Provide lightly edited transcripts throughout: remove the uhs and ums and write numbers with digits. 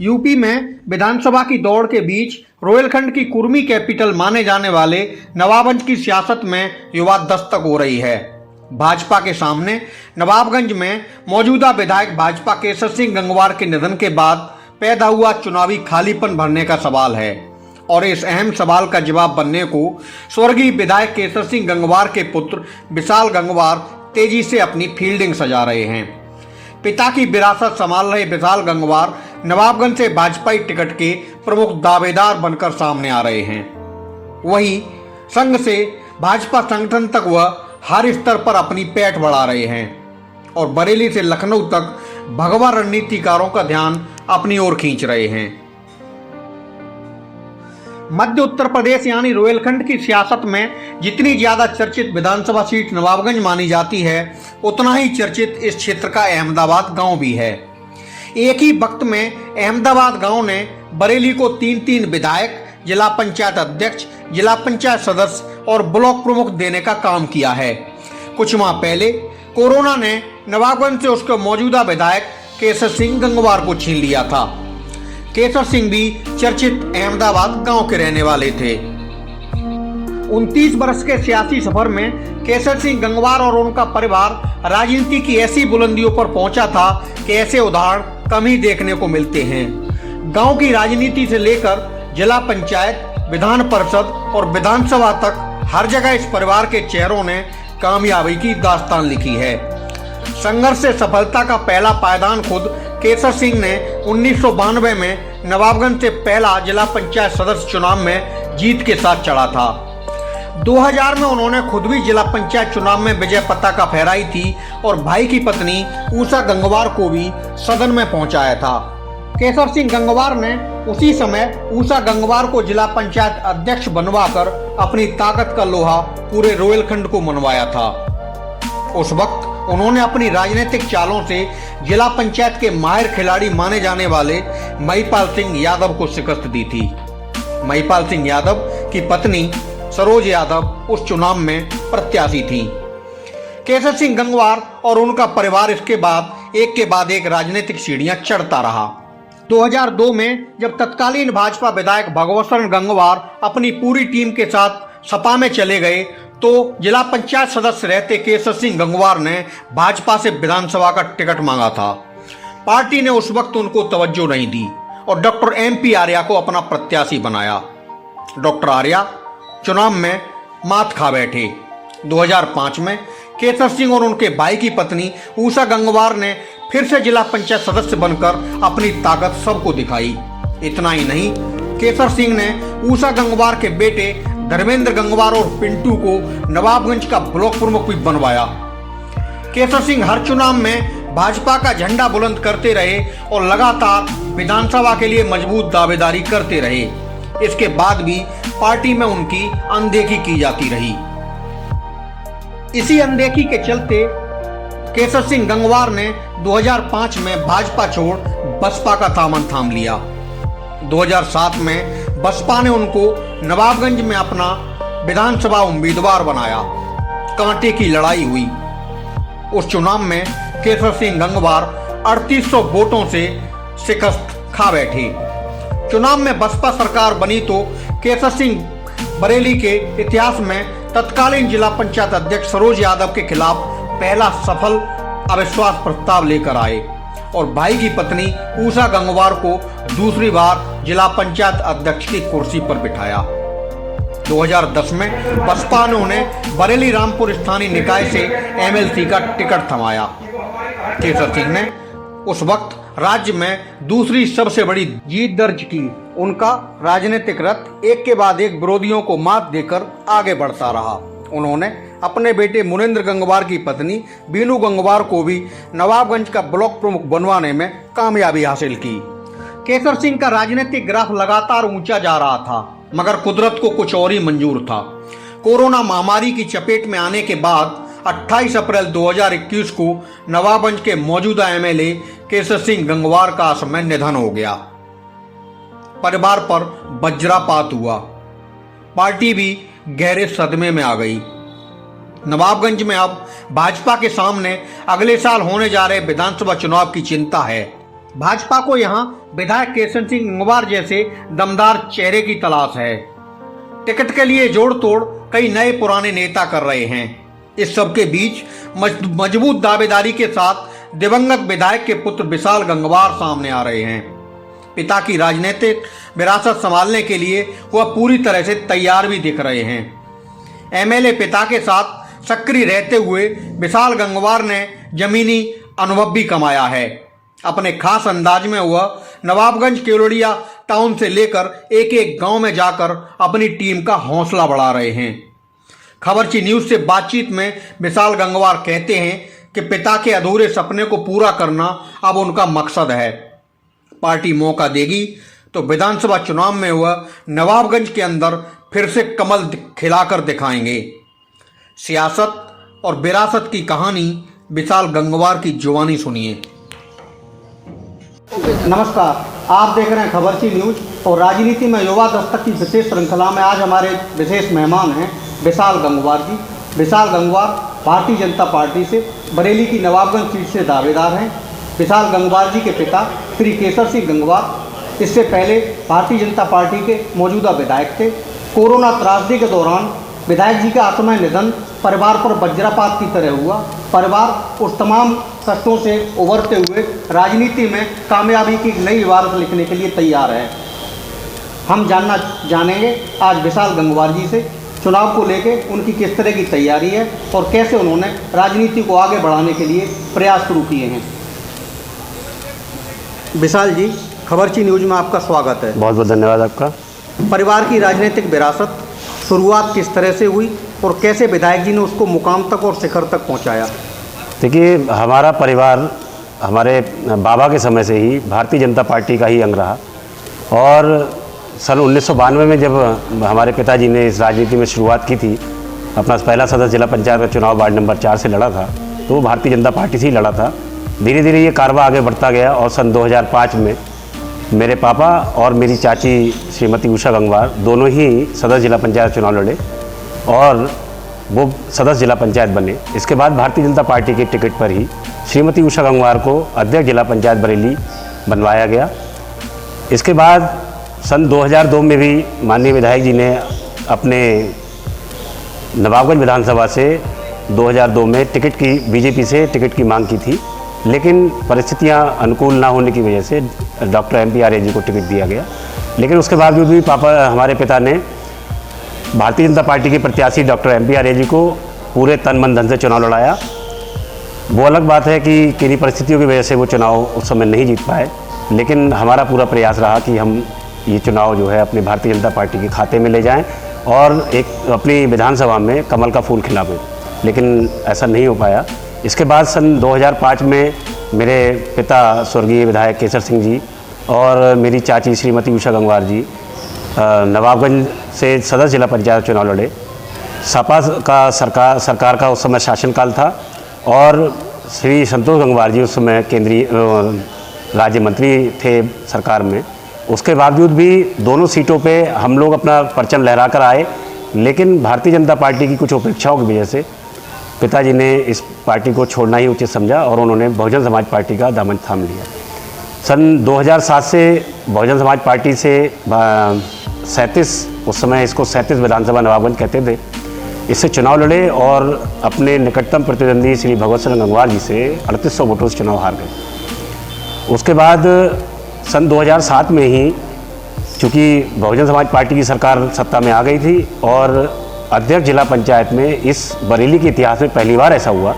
UP में विधानसभा की दौड़ के बीच रोहिलखंड की कुर्मी कैपिटल माने जाने वाले नवाबगंज की सियासत में विवाद दस्तक हो रही है। भाजपा के सामने नवाबगंज में मौजूदा विधायक भाजपा केसर सिंह गंगवार के निधन के बाद पैदा हुआ चुनावी खालीपन भरने का सवाल है और इस अहम सवाल का जवाब बनने को स्वर्गीय विधायक केसर सिंह गंगवार के पुत्र विशाल गंगवार तेजी से अपनी फील्डिंग सजा रहे हैं। पिता की विरासत संभाल रहे विशाल गंगवार नवाबगंज से भाजपाई टिकट के प्रमुख दावेदार बनकर सामने आ रहे हैं। वहीं संघ से भाजपा संगठन तक वह हर स्तर पर अपनी पैठ बढ़ा रहे हैं और बरेली से लखनऊ तक भगवा रणनीतिकारों का ध्यान अपनी ओर खींच रहे हैं। मध्य उत्तर प्रदेश यानी रोहिलखंड की सियासत में जितनी ज्यादा चर्चित विधानसभा सीट नवाबगंज मानी जाती है, उतना ही चर्चित इस क्षेत्र का अहमदाबाद गांव भी है। एक ही वक्त में अहमदाबाद गांव ने बरेली को 3-3 विधायक, जिला पंचायत अध्यक्ष, जिला पंचायत सदस्य और ब्लॉक प्रमुख देने का काम किया है। कुछ माह पहले कोरोना ने नवाबगंज से उसके मौजूदा विधायक केसर सिंह गंगवार को छीन लिया था। केसर सिंह भी चर्चित अहमदाबाद गांव के रहने वाले थे। 29 वर्ष के सियासी सफर में केसर सिंह गंगवार और उनका परिवार राजनीति की ऐसी बुलंदियों पर पहुंचा था कि ऐसे उदाहरण कम ही देखने को मिलते हैं। गांव की राजनीति से लेकर जिला पंचायत, विधान परिषद और विधानसभा तक हर जगह इस परिवार के चेहरों ने कामयाबी की दास्तान लिखी है। संघर्ष से सफलता का पहला पायदान खुद केसर सिंह ने 1992 में नवाबगंज से पहला जिला पंचायत सदस्य चुनाव में जीत के साथ चढ़ा था। 2000 में उन्होंने खुद भी जिला पंचायत चुनाव में विजय पताका फहराई थी और भाई की पत्नी ऊषा गंगवार को भी सदन में पहुंचाया था। केसर सिंह गंगवार ने उसी समय ऊषा गंगवार को जिला पंचायत अध्यक्ष बनवाकर अपनी ताकत का लोहा पूरे रोहिलखंड को मनवाया था। उस वक्त उन्होंने अपनी राजनीतिक चालों से जिला पंचायत के माहिर खिलाड़ी माने जाने वाले महिपाल सिंह यादव को शिकस्त दी थी। महिपाल सिंह यादव की पत्नी सरोज यादव उस चुनाव में प्रत्याशी थी। केसर सिंह गंगवार और उनका परिवार इसके बाद एक राजनीतिक सीढ़ियां चढ़ता रहा। 2002 में जब तत्कालीन भाजपा विधायक भगवत शरण गंगवार अपनी पूरी टीम के साथ सपा में चले गए तो जिला पंचायत सदस्य रहते केसर सिंह गंगवार ने भाजपा से विधानसभा का टिकट मांगा था। पार्टी ने उस वक्त उनको तवज्जो नहीं दी और डॉक्टर MP आर्या को अपना प्रत्याशी बनाया। डॉक्टर आर्या चुनाव में मात खा बैठे। 2005 में केसर सिंह और उनके भाई की पत्नी ऊषा गंगवार ने फिर से जिला पंचायत सदस्य बनकर अपनी ताकत सबको दिखाई। इतना ही नहीं, केसर सिंह ने ऊषा गंगवार के बेटे धर्मेंद्र गंगवार और पिंटू को नवाबगंज का ब्लॉक प्रमुख भी बनवाया। केसर सिंह हर चुनाव में भाजपा का झंडा बुलंद करते रहे और लगातार विधानसभा के लिए मजबूत दावेदारी करते रहे। इसके बाद भी पार्टी में उनकी अनदेखी की जाती रही। इसी अनदेखी के चलते केसर सिंह गंगवार ने 2005 में भाजपा छोड़ बसपा का दामन थाम लिया। 2007 में बसपा ने उनको नवाबगंज में अपना विधानसभा उम्मीदवार बनाया। कांटे की लड़ाई हुई। उस चुनाव में केसर सिंह गंगवार 3800 वोटों से शिकस्त खा बैठे। चुनाव में बसपा सरकार बनी तो केसर सिंह बरेली के इतिहास में तत्कालीन जिला पंचायत अध्यक्ष सरोज यादव के खिलाफ पहला सफल अविश्वास प्रस्ताव लेकर आए और भाई की पत्नी ऊषा गंगवार को दूसरी बार जिला पंचायत अध्यक्ष की कुर्सी पर बिठाया। 2010 में बसपा ने उन्हें बरेली रामपुर स्थानीय निकाय से MLC का टिकट थमाया। केसर सिंह ने उस वक्त राज्य में दूसरी सबसे बड़ी जीत दर्ज की। उनका राजनीतिक रथ एक के बाद एक विरोधियों को मात देकर आगे बढ़ता रहा। उन्होंने अपने बेटे मुनेंद्र गंगवार की पत्नी बीनू गंगवार को भी नवाबगंज का ब्लॉक प्रमुख बनवाने में कामयाबी हासिल की। केसर सिंह का राजनीतिक ग्राफ लगातार ऊंचा जा रहा था, मगर कुदरत को कुछ और ही मंजूर था। कोरोना महामारी की चपेट में आने के बाद 28 अप्रैल 2021 को नवाबगंज के मौजूदा MLA केसर सिंह गंगवार का असमय निधन हो गया। परिवार पर वज्रापात हुआ। पार्टी भी गहरे सदमे में आ गई। नवाबगंज में अब भाजपा के सामने अगले साल होने जा रहे विधानसभा चुनाव की चिंता है। भाजपा को यहां विधायक केशर सिंह गंगवार जैसे दमदार चेहरे की तलाश है। टिकट के लिए जोड़ तोड़ कई नए पुराने नेता कर रहे हैं। इस सब के बीच मजबूत दावेदारी के साथ दिवंगत विधायक के पुत्र विशाल गंगवार सामने आ रहे हैं। पिता की राजनीतिक विरासत संभालने के लिए वह पूरी तरह से तैयार भी दिख रहे हैं। एमएलए पिता के साथ सक्रिय रहते हुए विशाल गंगवार ने जमीनी अनुभव भी कमाया है। अपने खास अंदाज में वह नवाबगंज केवड़िया टाउन से लेकर एक एक गांव में जाकर अपनी टीम का हौसला बढ़ा रहे हैं। खबरची न्यूज से बातचीत में विशाल गंगवार कहते हैं कि पिता के अधूरे सपने को पूरा करना अब उनका मकसद है। पार्टी मौका देगी तो विधानसभा चुनाव में वह नवाबगंज के अंदर फिर से कमल खिलाकर दिखाएंगे। सियासत और विरासत की कहानी विशाल गंगवार की जुबानी सुनिए। नमस्कार, आप देख रहे हैं खबरची न्यूज और राजनीति में युवा दस्तक की विशेष श्रृंखला में आज हमारे विशेष मेहमान हैं विशाल गंगवार जी। विशाल गंगवार भारतीय जनता पार्टी से बरेली की नवाबगंज सीट से दावेदार हैं। विशाल गंगवार जी के पिता श्री केशर सिंह गंगवार इससे पहले भारतीय जनता पार्टी के मौजूदा विधायक थे। कोरोना त्रासदी के दौरान विधायक जी का असमय निधन परिवार पर वज्रपात की तरह हुआ। परिवार उस तमाम कष्टों से उभरते हुए राजनीति में कामयाबी की नई इबारत लिखने के लिए तैयार है। हम जानेंगे आज विशाल गंगवार जी से चुनाव को लेके उनकी किस तरह की तैयारी है और कैसे उन्होंने राजनीति को आगे बढ़ाने के लिए प्रयास शुरू किए हैं। विशाल जी, खबरची न्यूज में आपका स्वागत है। बहुत बहुत धन्यवाद आपका। परिवार की राजनीतिक विरासत शुरुआत किस तरह से हुई और कैसे विधायक जी ने उसको मुकाम तक और शिखर तक पहुंचाया? देखिए, हमारा परिवार हमारे बाबा के समय से ही भारतीय जनता पार्टी का ही अंग रहा और सन 1992 में जब हमारे पिताजी ने इस राजनीति में शुरुआत की थी, अपना पहला सदस्य जिला पंचायत का चुनाव वार्ड नंबर 4 से लड़ा था, तो वो भारतीय जनता पार्टी से ही लड़ा था। धीरे धीरे ये कारवा आगे बढ़ता गया और सन 2005 में मेरे पापा और मेरी चाची श्रीमती उषा गंगवार दोनों ही सदस्य जिला पंचायत चुनाव लड़े और वो सदस्य जिला पंचायत बने। इसके बाद भारतीय जनता पार्टी के टिकट पर ही श्रीमती उषा गंगवार को अध्यक्ष जिला पंचायत बरेली बनवाया गया। इसके बाद सन 2002 में भी माननीय विधायक जी ने अपने नवाबगंज विधानसभा से 2002 में बीजेपी से टिकट की मांग की थी, लेकिन परिस्थितियां अनुकूल ना होने की वजह से डॉक्टर MP आर्य जी को टिकट दिया गया। लेकिन उसके बावजूद भी हमारे पिता ने भारतीय जनता पार्टी के प्रत्याशी डॉक्टर MP आर्य जी को पूरे तन मन धन से चुनाव लड़ाया। वो अलग बात है कि किन्हीं परिस्थितियों की वजह से वो चुनाव उस समय नहीं जीत पाए, लेकिन हमारा पूरा प्रयास रहा कि हम ये चुनाव जो है अपनी भारतीय जनता पार्टी के खाते में ले जाएं और एक अपनी विधानसभा में कमल का फूल खिलावें, लेकिन ऐसा नहीं हो पाया। इसके बाद सन 2005 में मेरे पिता स्वर्गीय विधायक केशर सिंह जी और मेरी चाची श्रीमती उषा गंगवार जी नवाबगंज से सदस्य जिला पंचायत चुनाव लड़े। सपा का सरकार का उस समय शासनकाल था और श्री संतोष गंगवार जी उस समय केंद्रीय राज्य मंत्री थे सरकार में। उसके बावजूद भी दोनों सीटों पे हम लोग अपना परचम लहरा कर आए, लेकिन भारतीय जनता पार्टी की कुछ अपेक्षाओं की वजह से पिताजी ने इस पार्टी को छोड़ना ही उचित समझा और उन्होंने बहुजन समाज पार्टी का दामन थाम लिया। सन 2007 से बहुजन समाज पार्टी से 37, उस समय इसको 37 विधानसभा नवाबगंज कहते थे, इससे चुनाव लड़े और अपने निकटतम प्रतिद्वंदी श्री भगवत सिंह गंगवार जी से 3800 वोटों से चुनाव हार गए। उसके बाद सन 2007 में ही चूँकि बहुजन समाज पार्टी की सरकार सत्ता में आ गई थी और अध्यक्ष जिला पंचायत में इस बरेली के इतिहास में पहली बार ऐसा हुआ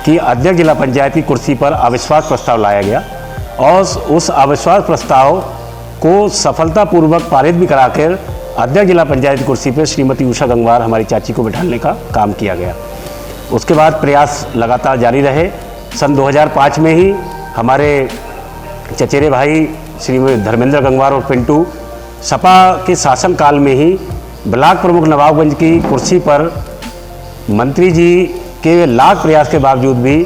कि अध्यक्ष जिला पंचायत की कुर्सी पर अविश्वास प्रस्ताव लाया गया और उस अविश्वास प्रस्ताव को सफलतापूर्वक पारित भी कराकर अध्यक्ष जिला पंचायत की कुर्सी पर श्रीमती उषा गंगवार हमारी चाची को बिठाने का काम किया गया। उसके बाद प्रयास लगातार जारी रहे। सन 2005 में ही हमारे चचेरे भाई श्री धर्मेंद्र गंगवार और पिंटू सपा के शासनकाल में ही ब्लॉक प्रमुख नवाबगंज की कुर्सी पर मंत्री जी के लाख प्रयास के बावजूद भी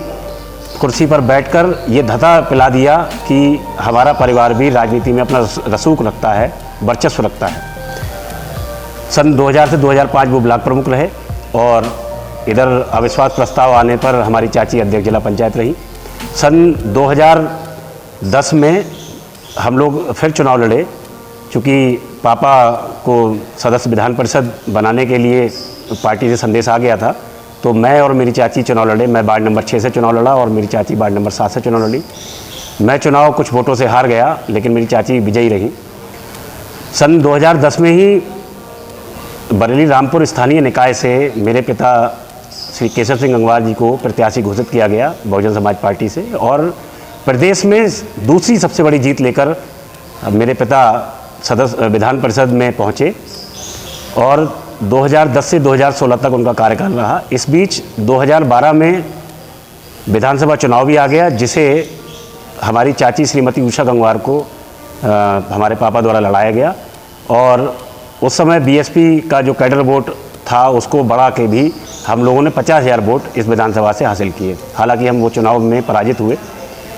कुर्सी पर बैठकर ये धता पिला दिया कि हमारा परिवार भी राजनीति में अपना रसूख रखता है, वर्चस्व रखता है। सन 2000 से 2005 वो ब्लॉक प्रमुख रहे और इधर अविश्वास प्रस्ताव आने पर हमारी चाची अध्यक्ष जिला पंचायत रही। सन 2010 में हम लोग फिर चुनाव लड़े, चूँकि पापा को सदस्य विधान परिषद बनाने के लिए पार्टी से संदेश आ गया था, तो मैं और मेरी चाची चुनाव लड़े। मैं वार्ड नंबर 6 से चुनाव लड़ा और मेरी चाची वार्ड नंबर 7 से चुनाव लड़ी। मैं चुनाव कुछ वोटों से हार गया, लेकिन मेरी चाची विजयी रही। सन 2010 में ही बरेली रामपुर स्थानीय निकाय से मेरे पिता श्री केशव सिंह गंगवार जी को प्रत्याशी घोषित किया गया बहुजन समाज पार्टी से, और प्रदेश में दूसरी सबसे बड़ी जीत लेकर मेरे पिता सदस्य विधान परिषद में पहुँचे और 2010 से 2016 तक उनका कार्यकाल रहा। इस बीच 2012 में विधानसभा चुनाव भी आ गया, जिसे हमारी चाची श्रीमती उषा गंगवार को हमारे पापा द्वारा लड़ाया गया, और उस समय बीएसपी का जो कैडर वोट था उसको बढ़ा के भी हम लोगों ने 50,000 वोट इस विधानसभा से हासिल किए। हालांकि हम वो चुनाव में पराजित हुए।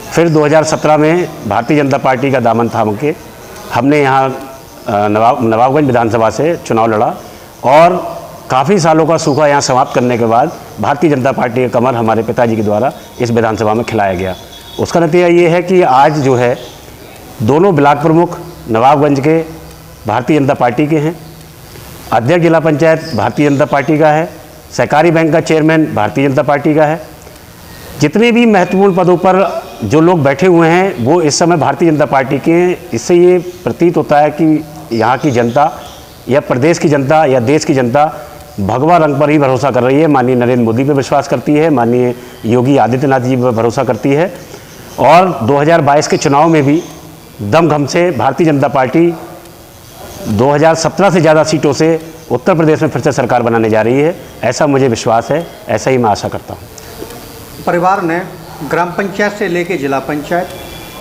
फिर 2017 में भारतीय जनता पार्टी का दामन थाम के हमने यहाँ नवाबगंज विधानसभा से चुनाव लड़ा, और काफ़ी सालों का सूखा यहाँ समाप्त करने के बाद भारतीय जनता पार्टी का कमर हमारे पिताजी के द्वारा इस विधानसभा में खिलाया गया। उसका नतीजा ये है कि आज जो है दोनों ब्लॉक प्रमुख नवाबगंज के भारतीय जनता पार्टी के हैं, अध्यक्ष जिला पंचायत भारतीय जनता पार्टी का है, सहकारी बैंक का चेयरमैन भारतीय जनता पार्टी का है। जितने भी महत्वपूर्ण पदों पर जो लोग बैठे हुए हैं वो इस समय भारतीय जनता पार्टी के हैं। इससे ये प्रतीत होता है कि यहाँ की जनता या प्रदेश की जनता या देश की जनता भगवा रंग पर ही भरोसा कर रही है। माननीय नरेंद्र मोदी पर विश्वास करती है, माननीय योगी आदित्यनाथ जी पर भरोसा करती है, और 2022 के चुनाव में भी दमखम से भारतीय जनता पार्टी 2017 से ज़्यादा सीटों से उत्तर प्रदेश में फिर से सरकार बनाने जा रही है। ऐसा मुझे विश्वास है, ऐसा ही मैं आशा करता हूँ। परिवार ने ग्राम पंचायत से लेके जिला पंचायत,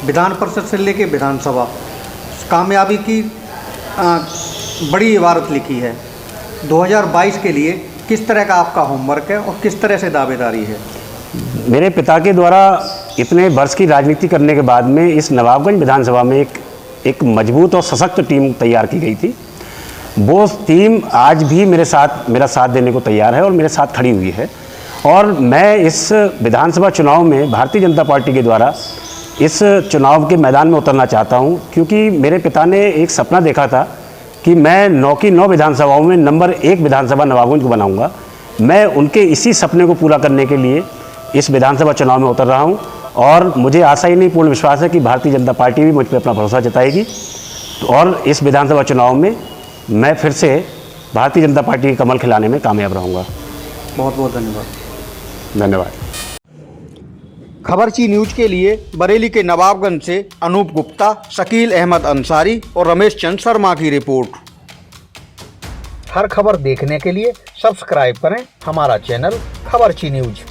विधान परिषद से लेके विधानसभा कामयाबी की बड़ी इबारत लिखी है। 2022 के लिए किस तरह का आपका होमवर्क है और किस तरह से दावेदारी है? मेरे पिता के द्वारा इतने वर्ष की राजनीति करने के बाद में इस नवाबगंज विधानसभा में एक मजबूत और सशक्त टीम तैयार की गई थी। वो टीम आज भी मेरा साथ देने को तैयार है और मेरे साथ खड़ी हुई है, और मैं इस विधानसभा चुनाव में भारतीय जनता पार्टी के द्वारा इस चुनाव के मैदान में उतरना चाहता हूं, क्योंकि मेरे पिता ने एक सपना देखा था कि मैं 9 की 9 विधानसभाओं में नंबर 1 विधानसभा नवाबगंज को बनाऊंगा। मैं उनके इसी सपने को पूरा करने के लिए इस विधानसभा चुनाव में उतर रहा हूं, और मुझे आशा ही नहीं पूर्ण विश्वास है कि भारतीय जनता पार्टी भी मुझ पर अपना भरोसा जताएगी, और इस विधानसभा चुनाव में मैं फिर से भारतीय जनता पार्टी के कमल खिलाने में कामयाब रहूँगा। बहुत बहुत धन्यवाद। धन्यवाद। खबरची न्यूज के लिए बरेली के नवाबगंज से अनूप गुप्ता, शकील अहमद अंसारी और रमेश चंद शर्मा की रिपोर्ट। हर खबर देखने के लिए सब्सक्राइब करें हमारा चैनल खबरची न्यूज।